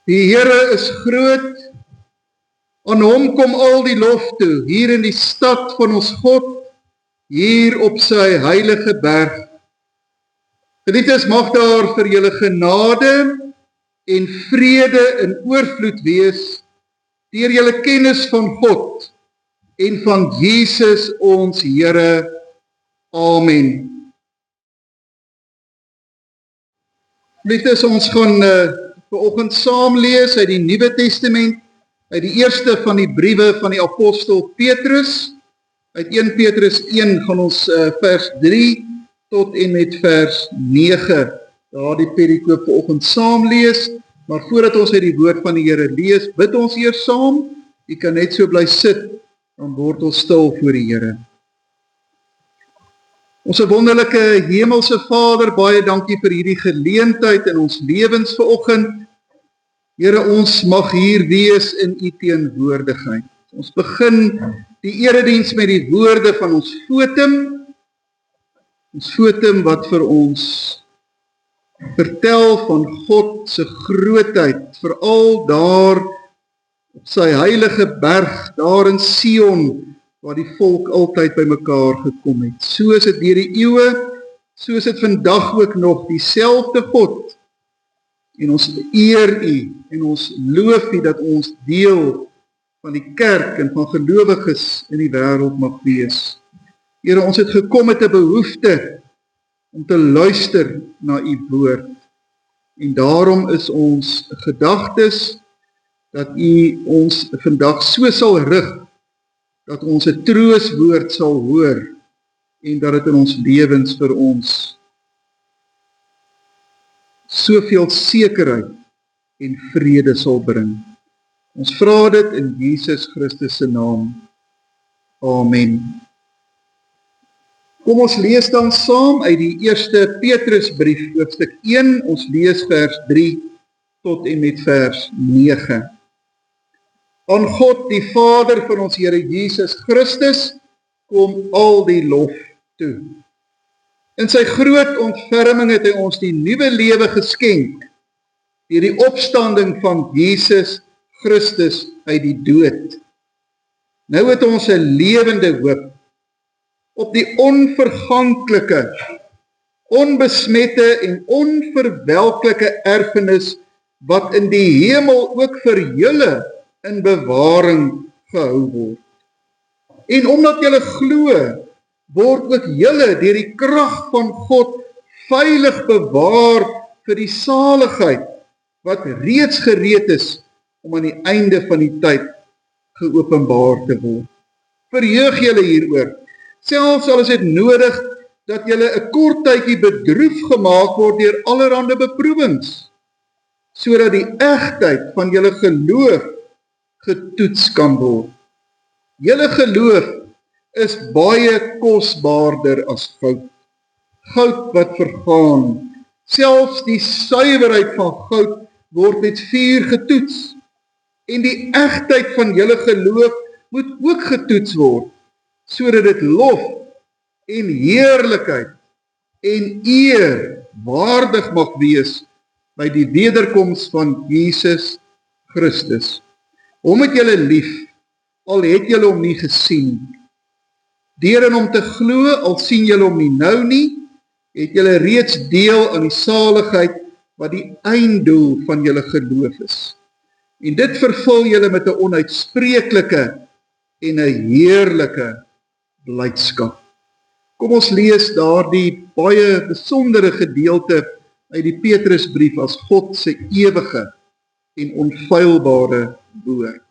Die Here is groot, aan hom kom al die lof toe, hier in die stad van ons God, hier op sy heilige berg. Geliefdes, mag daar vir julle genade en vrede in oorvloed wees, deur julle kennis van God en van Jesus ons Here. Amen. Geliefdes, ons gaan vanoggend saam lees uit die Nuwe Testament, uit die eerste van die briewe van die apostel Petrus. Uit 1 Petrus 1 gaan ons vers 3 tot en met vers 9, daar die perikoop vanoggend saam lees. Maar voordat ons uit die woord van die Here lees, bid ons eers saam. U kan net so bly sit, dan word ons stil voor die Here. Ons wonderlike hemelse Vader, baie dankie vir hierdie geleentheid in ons lewens vanoggend. Here, ons mag hier wees in u teenwoordigheid. Ons begin die erediens met die woorde van ons fotum wat vir ons vertel van God se grootheid, veral daar op sy heilige berg, daar in Sion, waar die volk altyd by mekaar gekom het. So is dit deur die eeue, so is dit vandag ook nog dieselfde God. En ons eer u en ons loof u dat ons deel van die kerk en van gelowiges in die wêreld mag wees. Here, ons het gekom met 'n behoefte om te luister na u woord. En daarom is ons gedagtes dat u ons vandag so sal rig, dat ons 'n troostwoord sal hoor en dat dit in ons lewens vir ons soveel sekerheid en vrede sal bring. Ons vra dit in Jesus Christus se naam. Amen. Kom ons lees dan saam uit die eerste Petrusbrief, hoofstuk 1, ons lees vers 3 tot en met vers 9. Aan God, die Vader van ons Here Jesus Christus, kom al die lof toe. In sy groot ontferming het hy ons die nuwe lewe geskenk, deur die opstanding van Jesus Christus uit die dood. Nou het ons 'n lewende hoop op die onverganklike, onbesmette en onverwelklike erfenis wat in die hemel ook vir julle in bewaring gehou word. En omdat julle glo, word ook julle deur die krag van God veilig bewaar vir die saligheid wat reeds gereed is om aan die einde van die tyd geopenbaar te word. Verheug julle hieroor, selfs al is dit nodig dat julle 'n kort tydjie bedroef gemaak word deur allerhande beproewings, sodat die egtheid van julle geloof getoets kan word. Julle geloof is baie kosbaarder as goud. Goud wat vergaan. Selfs die suiwerheid van goud word met vuur getoets. En die egtheid van julle geloof moet ook getoets word, sodat dit lof en heerlikheid en eer waardig mag wees by die wederkoms van Jesus Christus. Hom het julle lief, al het julle hom nie gesien. Deur in hom te glo, al sien julle hom nie nou nie, het julle reeds deel aan die saligheid wat die einddoel van julle geloof is. En dit vervul julle met 'n onuitspreeklike en 'n heerlike blydskap. Kom ons lees daardie baie besondere gedeelte uit die Petrusbrief as God se ewige en onfeilbare woord.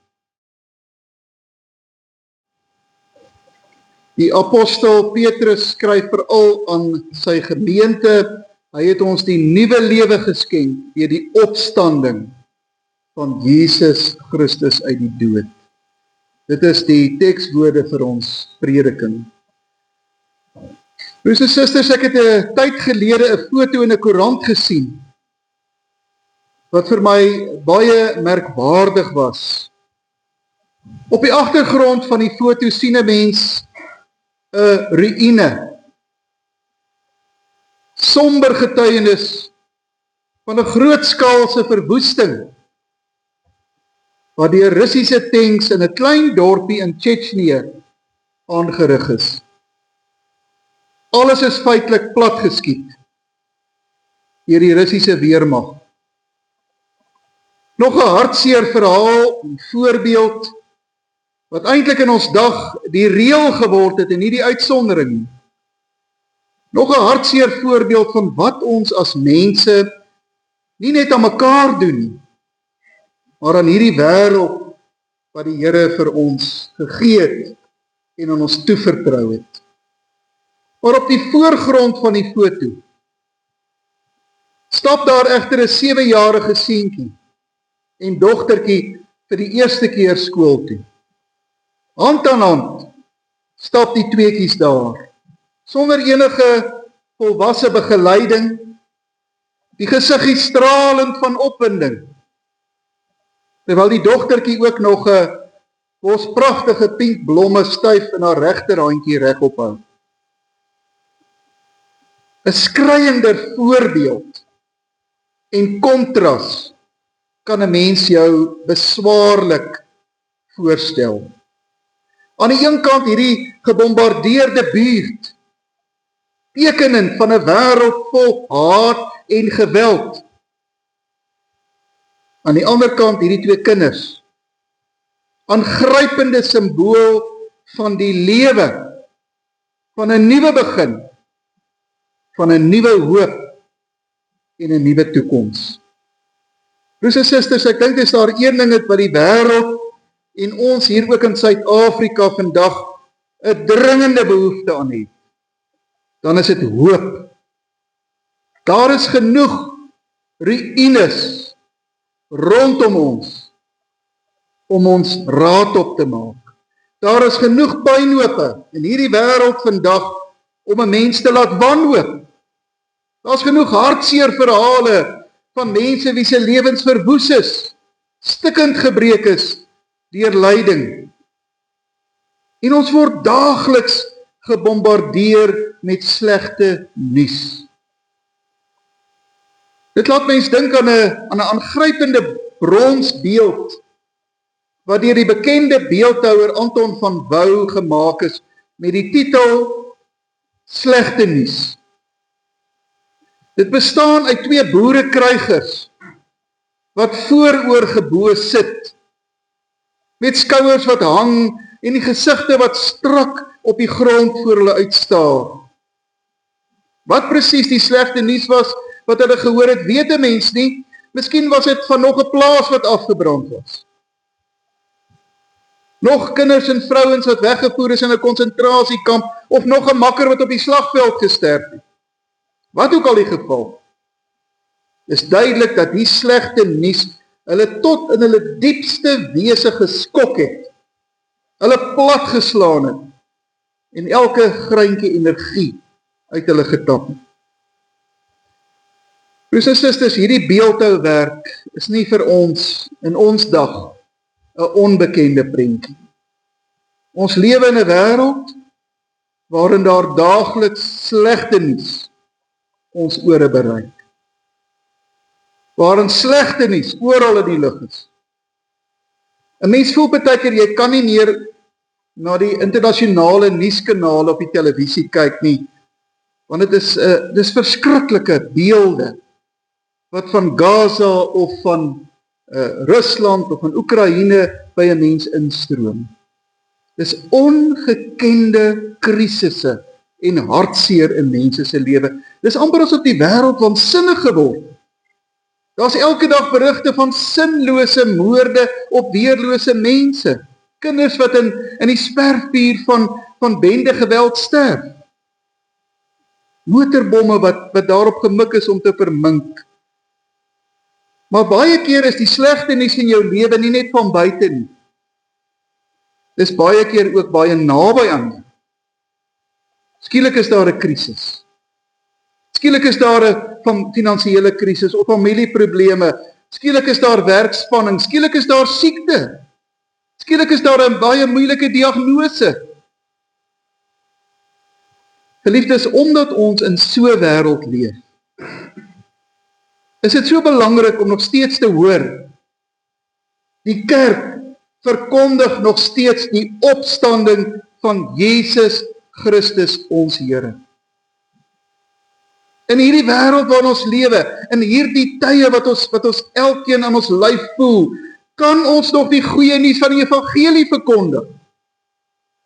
Die apostel Petrus skryf veral aan sy gemeente. Hy het ons die nuwe lewe geskenk deur die opstanding van Jesus Christus uit die dood. Dit is die tekswoorde vir ons prediking. Broers en susters, ek het 'n tyd gelede 'n foto in 'n koerant gesien wat vir my baie merkwaardig was. Op die agtergrond van die foto sien 'n mens 'n ruïne. Somber getuienis van 'n grootskaalse verwoesting wat deur Russiese tanks in 'n klein dorpie in Tsjetsjenië aangerig is. Alles is feitelik platgeskiet deur die Russiese weermag. Nog 'n hartseer verhaal, 'n voorbeeld, wat eintlik in ons dag die reël geword het en nie die uitsondering nie. Nog 'n hartseer voorbeeld van wat ons as mense nie net aan mekaar doen nie, maar aan hierdie wêreld wat die Here vir ons gegee het en aan ons toevertrou het. Maar op die voorgrond van die foto stap daar egter 'n 7-jarige seentjie en dogtertjie vir die eerste keer skool toe. Hand aan hand stap die tweeetjies daar, sonder enige volwasse begeleiding, die gesiggie stralend van opwinding, terwyl die dogtertjie ook nog 'n bos pragtige pink blomme styf in haar regterhandjie regop hou. 'n Skriwender voorbeeld en kontras kan 'n mens jou beswaarlik voorstel. Aan die een kant hierdie gebombardeerde buurt, tekenend van 'n wêreld vol haat en geweld. Aan die ander kant hierdie twee kinders, aangrypende simbool van die lewe, van 'n nuwe begin, van 'n nuwe hoop en 'n nuwe toekoms. Broers en susters, ek dink dis daar een ding wat die wêreld en ons hier ook in Suid-Afrika vandag 'n dringende behoefte aan het. Dan is dit hoop. Daar is genoeg ruïnes rondom ons om ons raad op te maak. Daar is genoeg pynhope in hierdie wêreld vandag om 'n mens te laat wanhoop. Daar's genoeg hartseer verhale van mense wie se lewens verwoes is, stikkend gebreek is deur lyding. En ons word daagliks gebombardeer met slegte nuus. Dit laat mens dink aan 'n aangrypende bronsbeeld wat deur die bekende beeldhouer Anton van Wouw gemaak is met die titel Slegte nuus. Dit bestaan uit twee boerekrygers wat vooroor gebo sit, met skouers wat hang en die gesigte wat strak op die grond voor hulle uitstaar. Wat presies die slegte nuus was wat hulle gehoor het, weet 'n mens nie. Miskien was dit van nog 'n plaas wat afgebrand was. Nog kinders en vrouens wat weggevoer is in 'n konsentrasiekamp, of nog 'n makker wat op die slagveld gesterf het. Wat ook al die geval, is duidelik dat die slegte nuus hulle tot in hulle diepste wese geskok het, hulle platgeslaan het, en elke greintjie energie uit hulle getap het. Broers en susters, hierdie beeldhouwerk is nie vir ons in ons dag 'n onbekende prentjie. Ons lewe in 'n wêreld waarin daar daagliks slegte nuus ons ore bereik. Waarin slegte nuus oral in die lug is. 'n Mens voel baie keer jy kan nie meer na die internasionale nuuskanale op die televisie kyk nie, want dit is dis verskriklike beelde wat van Gaza of van Rusland of van Oekraïne by 'n mens instroom. Dis ongekende krisisse en hartseer in mense se lewe. Dis amper asof die wêreld waansinnig geword. Daar's elke dag berigte van sinlose moorde op weerlose mense. Kinders wat in die spervuur van bende geweld sterf. Motorbomme wat daarop gemik is om te vermink. Maar baie keer is die slegte nuus in jou lewe nie net van buite nie. Dis baie keer ook baie naby aan jou. Skielik is daar 'n krisis. Skielik is daar 'n finansiële krisis of familieprobleme. Skielik is daar werkspanning. Skielik is daar siekte. Skielik is daar 'n baie moeilike diagnose. Geliefdes, omdat ons in so 'n wêreld leef, is dit so belangrik om nog steeds te hoor Die kerk verkondig nog steeds die opstanding van Jesus Christus ons Here. In hierdie wêreld waarin ons lewe, in hierdie tye wat ons elkeen aan ons lyf voel, kan ons nog die goeie nuus van die evangelie verkondig.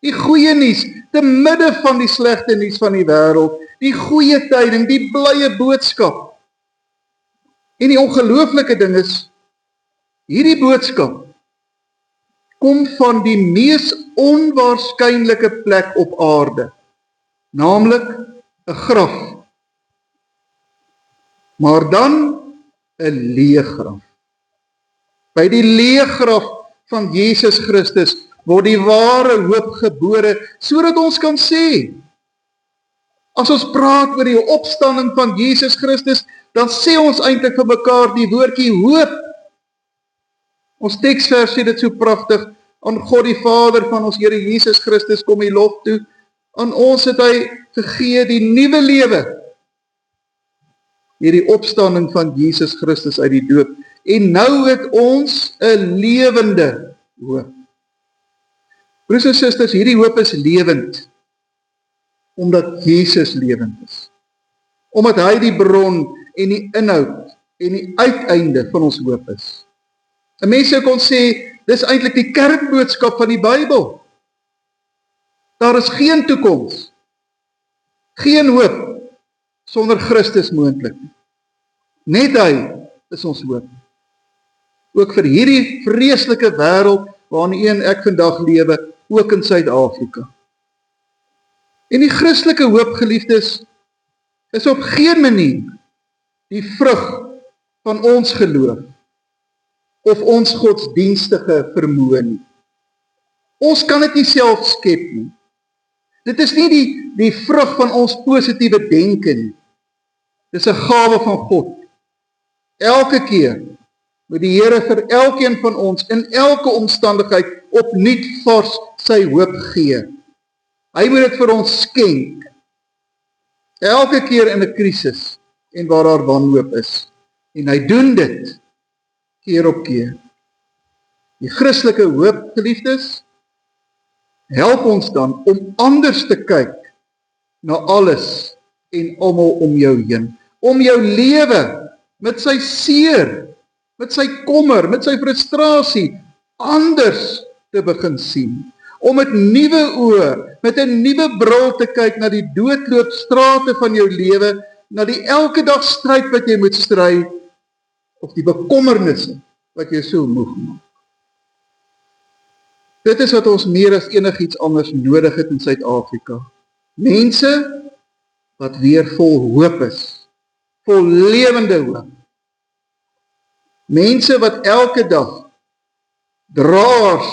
Die goeie nuus, te midde van die slegte nuus van die wêreld, die goeie tyding, die blye boodskap. En die ongelooflike ding is, hierdie boodskap kom van die mees onwaarskynlike plek op aarde, naamlik 'n graf. Maar dan 'n leë graf. By die leë graf van Jesus Christus word die ware hoop gebore, sodat ons kan sê, as ons praat oor die opstanding van Jesus Christus, dan sê ons eintlik vir mekaar die woordjie hoop. Ons teksvers sê dit so pragtig, aan God die Vader van ons Here Jesus Christus kom die lof toe, aan ons het hy gegee die nuwe lewe, hierdie opstanding van Jesus Christus uit die dood, en nou het ons 'n lewende hoop. Broers en susters, hierdie hoop is lewend, omdat Jesus lewend is, omdat hy die bron en die inhoud en die uiteinde van ons hoop is. 'n Mens sou kon sê, dis eintlik die kerkboodskap van die Bybel. Daar is geen toekoms, geen hoop sonder Christus moontlik. Net hy is ons hoop. Ook vir hierdie vreeslike wêreld waarin ek vandag lewe, ook in Suid-Afrika. En die Christelike hoop, geliefdes, is op geen manier die vrug van ons geloof of ons godsdienstige vermoë nie. Ons kan dit nie self skep nie. Dit is nie die vrug van ons positiewe denke nie. Dit is 'n gawe van God. Elke keer moet die Here vir elkeen van ons in elke omstandigheid opnuut vars sy hoop gee. Hy moet dit vir ons skenk. Elke keer in 'n krisis en waar daar wanhoop is. En hy doen dit keer op keer. Die Christelike hoop, geliefdes, help ons dan om anders te kyk na alles en almal om jou heen. Om jou lewe met sy seer, met sy kommer, met sy frustrasie anders te begin sien. Om met nuwe oë, met 'n nuwe bril te kyk na die doodloopstrate van jou lewe, na die elke dag stryd wat jy moet stry, of die bekommernisse wat jy so moeg maak. Dit is wat ons meer as enigiets anders nodig het in Suid-Afrika. Mense wat weer vol hoop is, vol lewende hoop. Mense wat elke dag draers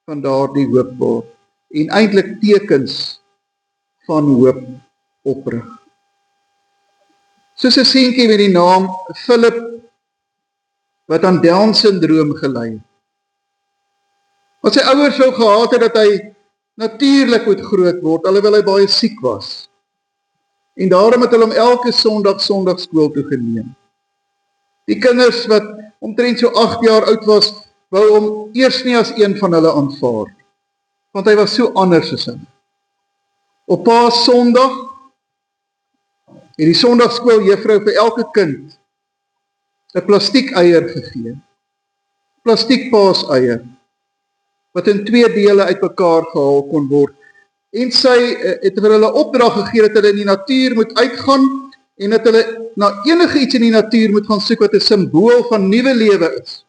van daardie hoop word en eintlik tekens van hoop oprig. Soos 'n seentjie met die naam Philip wat aan Down-sindroom gely het. Wat sy ouers sou gehad het dat hy natuurlik moet groot word, alhoewel hy baie siek was. En daarom het hulle hom elke Sondagskool toe geneem. Die kinders wat omtrent so 8 jaar oud was, wou hom eers nie as een van hulle aanvaar, want hy was so anders as hulle. Op Paasondag het die Sondagskooljuffrou vir elke kind 'n plastiek eier gegee. Plastiek paaseier, wat in 2 dele uitmekaar gehaal kon word. En sy het vir hulle opdrag gegee dat hulle in die natuur moet uitgaan en dat hulle na enige iets in die natuur moet gaan soek wat 'n simbool van nuwe lewe is.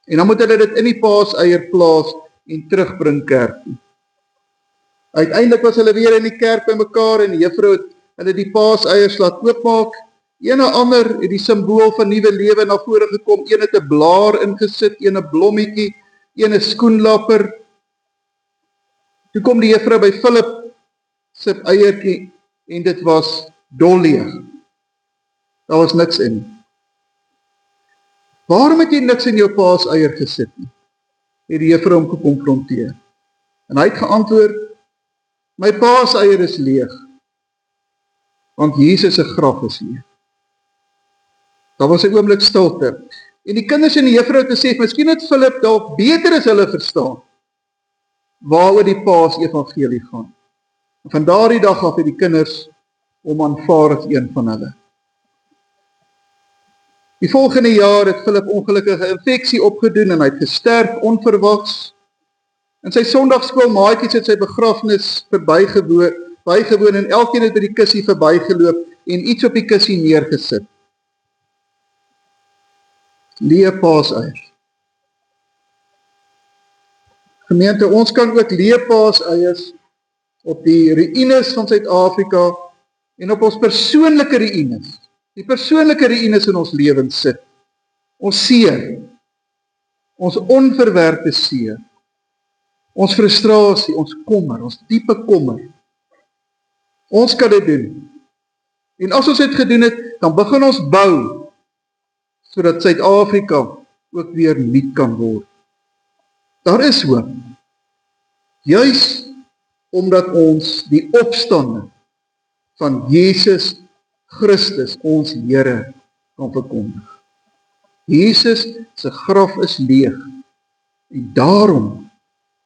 En dan moet hulle dit in die paaseier plaas en terugbring kerk toe. Uiteindelik was hulle weer in die kerk bymekaar en die juffrou het hulle die paaseiers laat oopmaak. Een na ander het die simbool van nuwe lewe na vore gekom. Een het 'n blaar ingesit, een 'n blommetjie, een 'n skoenlapper. Toe kom die juffrou by Philip se eiertjie en dit was dolleeg. Daar was niks in. Waarom het jy niks in jou paaseier gesit nie? Het die juffrou hom gekonfronteer. En hy het geantwoord, my paaseier is leeg, want Jesus se graf is leeg. Daar was 'n oomblik stilte. En die kinders en die juffrou te sê, miskien het Philip dalk beter as hulle verstaan, waaroor die Paasevangelie gaan. En van daardie dag af het die kinders hom aanvaar as een van hulle. Die volgende jaar het Philip ongelukkige infeksie opgedoen en hy het gesterf onverwags. En sy Sondagskoolmaatjies het sy begrafnis bygewoon en elkeen het by die kussie verbygeloop en iets op die kussie neergesit. Leë paaseiers. Gemeente, ons kan ook leë paaseiers op die reünes van Suid-Afrika en op ons persoonlike reünes, die persoonlike reünes in ons lewens sit. Ons seer, ons onverwerkte seer, ons frustrasie, ons kommer, ons diepe kommer. Ons kan dit doen. En as ons dit gedoen het, dan begin ons bou, sodat Suid-Afrika ook weer nuut kan word. Daar is hoop. Juis omdat ons die opstanding van Jesus Christus, ons Here, kan verkondig. Jesus se graf is leeg. En daarom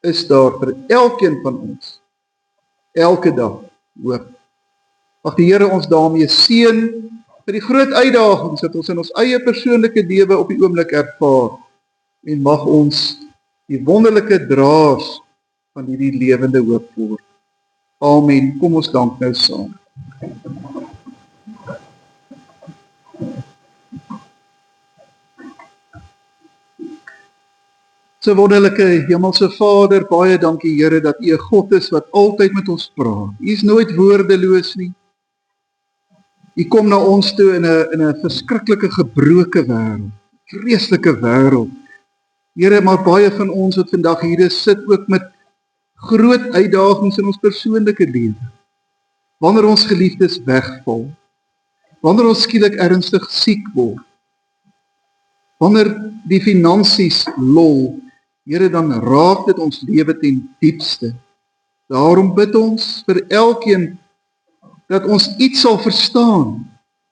is daar vir elkeen van ons, elke dag, hoop. Mag die Here ons daarmee seën vir die groot uitdagings wat ons in ons eie persoonlike lewe op die oomblik ervaar. En mag ons die wonderlike draers van hierdie lewende hoop word. Amen. Kom ons dank nou saam. So wonderlike Hemelse Vader, baie dankie Here dat U 'n God is wat altyd met ons praat. U is nooit woordeloos nie. U kom na ons toe in 'n verskriklike gebroke wêreld, vreeslike wêreld. Here, maar baie van ons wat vandag hier sit ook met groot uitdagings in ons persoonlike lewe. Wanneer ons geliefdes wegval, wanneer ons skielik ernstig siek word, wanneer die finansies lol, Here, dan raak dit ons lewe ten diepste. Daarom bid ons vir elkeen dat ons iets sal verstaan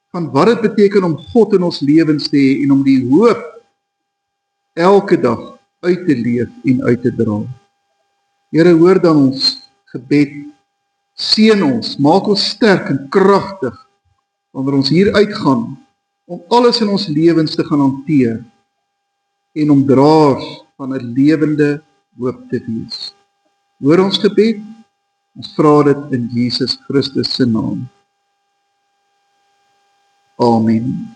van wat dit beteken om God in ons lewens te hê en om die hoop elke dag uit te leef en uit te dra. Here, hoor dan ons gebed, seën ons, maak ons sterk en kragtig wanneer ons hier uitgaan om alles in ons lewens te gaan hanteer en om draers van 'n lewende hoop te wees. Hoor ons gebed, ons vra dit in Jesus Christus se naam. Amen.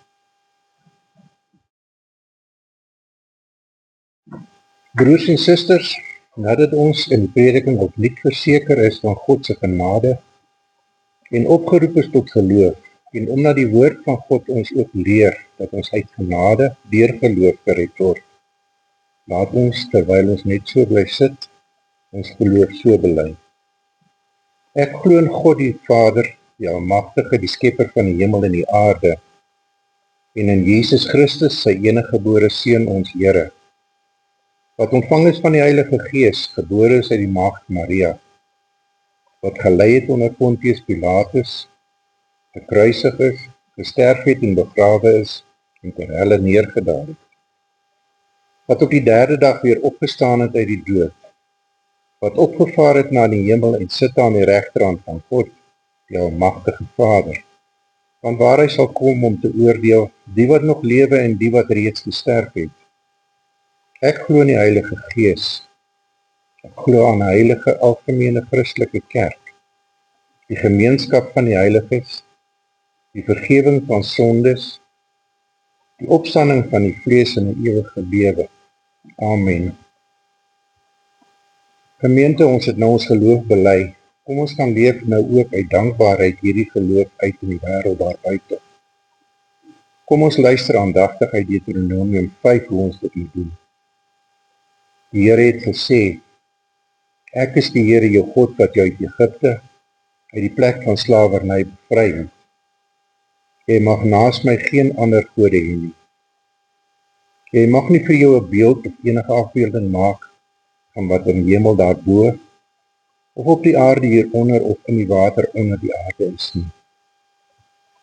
Broers en susters, nadat ons in die prediking opnuut verseker is van God se genade en opgeroep is tot geloof, en omdat die woord van God ons ook leer dat ons uit genade deur geloof gered word, laat ons, terwyl ons net so bly sit, ons geloof so bely. Ek glo in God die Vader, die Almagtige, die Skepper van die hemel en die aarde, en in Jesus Christus, sy eniggebore Seun, ons Here, wat ontvang is van die Heilige Gees, gebore is uit die maagd Maria, wat gelei het onder Pontius Pilatus, gekruisig is, gesterf het en begrawe is, en ter helle neergedaal het, wat op die derde dag weer opgestaan het uit die dood, wat opgevaar het na die hemel en sit aan die regterhand van God, die Almagtige Vader, van waar hy sal kom om te oordeel die wat nog lewe en die wat reeds gesterf het. Ek glo in die Heilige Gees. Ek glo aan 'n heilige algemene Christelike kerk, die gemeenskap van die heiliges, die vergewing van sondes, die opstanding van die vlees en 'n ewige lewe. Amen. Gemeente, ons het nou ons geloof bely. Kom ons gaan leef nou ook uit dankbaarheid hierdie geloof uit in die wêreld daar buite. Kom ons luister aandagtig uit Deuteronomium 5 hoe ons dit moet doen. Die Here het gesê, ek is die Here jou God wat jou uit Egipte, uit die plek van slawerny bevry het. Jy mag naas my geen ander gode hê nie. Jy mag nie vir jou 'n beeld of enige afbeelding maak van wat in die hemel daarbo, of op die aarde hieronder of in die water onder die aarde is nie.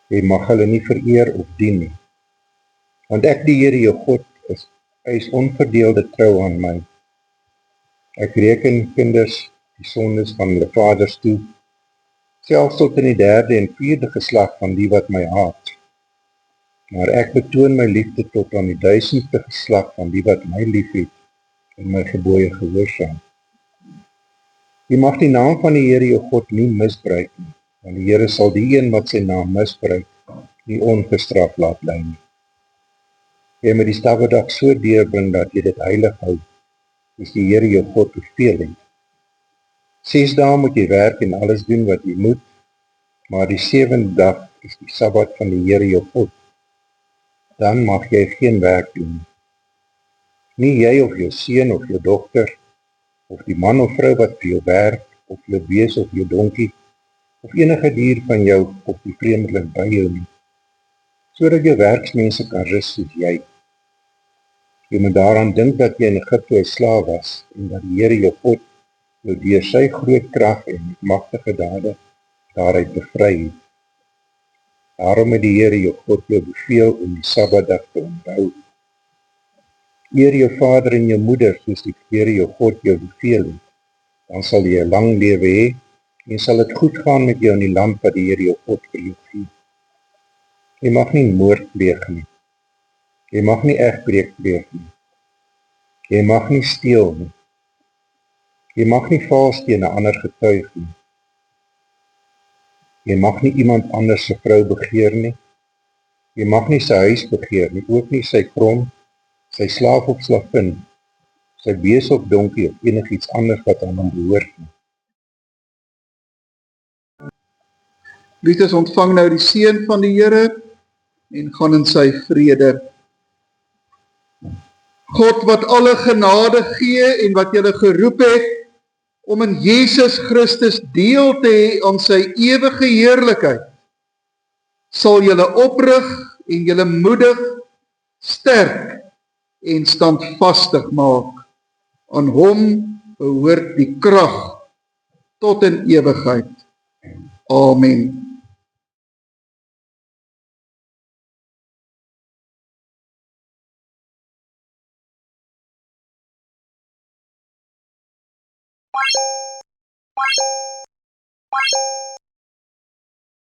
Jy mag hulle nie vereer of dien nie. Want ek die Here jou God Hy is onverdeelde trou aan my. Ek reken kinders die sondes van hulle vaders toe, selfs tot in die 3de en 4de geslag van die wat my haat. Maar ek betoon my liefde tot aan die 1000ste geslag van die wat my liefhet en my gebooie gehoorsaam. Jy mag die naam van die Here jou God nie misbruik nie, want die Here sal die een wat sy naam misbruik, nie ongestraf laat bly nie. Jy moet die Sabbatdag so deurbring dat jy dit heilig hou, soos die Here jou God beveel het. 6 dae moet jy werk en alles doen wat jy moet, maar die 7de dag is die Sabbat van die Here jou God. Dan mag jy geen werk doen. Nie jy of jou seun of jou dogter, of die man of vrou wat vir jou werk, of jou bees of jou donkie, of enige dier van jou of die vreemdeling by jou nie, sodat jou werksmense kan rus soos jy. Jy moet daaraan dink dat jy in Egipte 'n slaaf was, en dat die Here jou God jou deur sy groot krag en magtige dade daaruit bevry het. Daarom het die Here jou God jou beveel om die Sabbatdag te onthou. Eer jou vader en jou moeder, soos die Here jou God jou beveel het. Dan sal jy 'n lang lewe hê en sal dit goed gaan met jou in die land wat die Here jou God vir jou gee. Jy mag nie moord pleeg nie. Jy mag nie egbreek pleeg nie. Jy mag nie steel nie. Jy mag nie vals teen 'n ander getuig nie. Jy mag nie iemand anders se vrou begeer nie. Jy mag nie sy huis begeer nie, ook nie sy grond, sy slaaf of slavin, sy bees of donkie of enigiets anders wat aan hom behoort nie. Geliefdes, ontvang nou die seën van die Here en gaan in sy vrede. God wat alle genade gee en wat julle geroep het om in Jesus Christus deel te hê aan sy ewige heerlikheid, sal julle oprig en julle moedig, sterk en standvastig maak. Aan hom behoort die krag tot in ewigheid. Amen.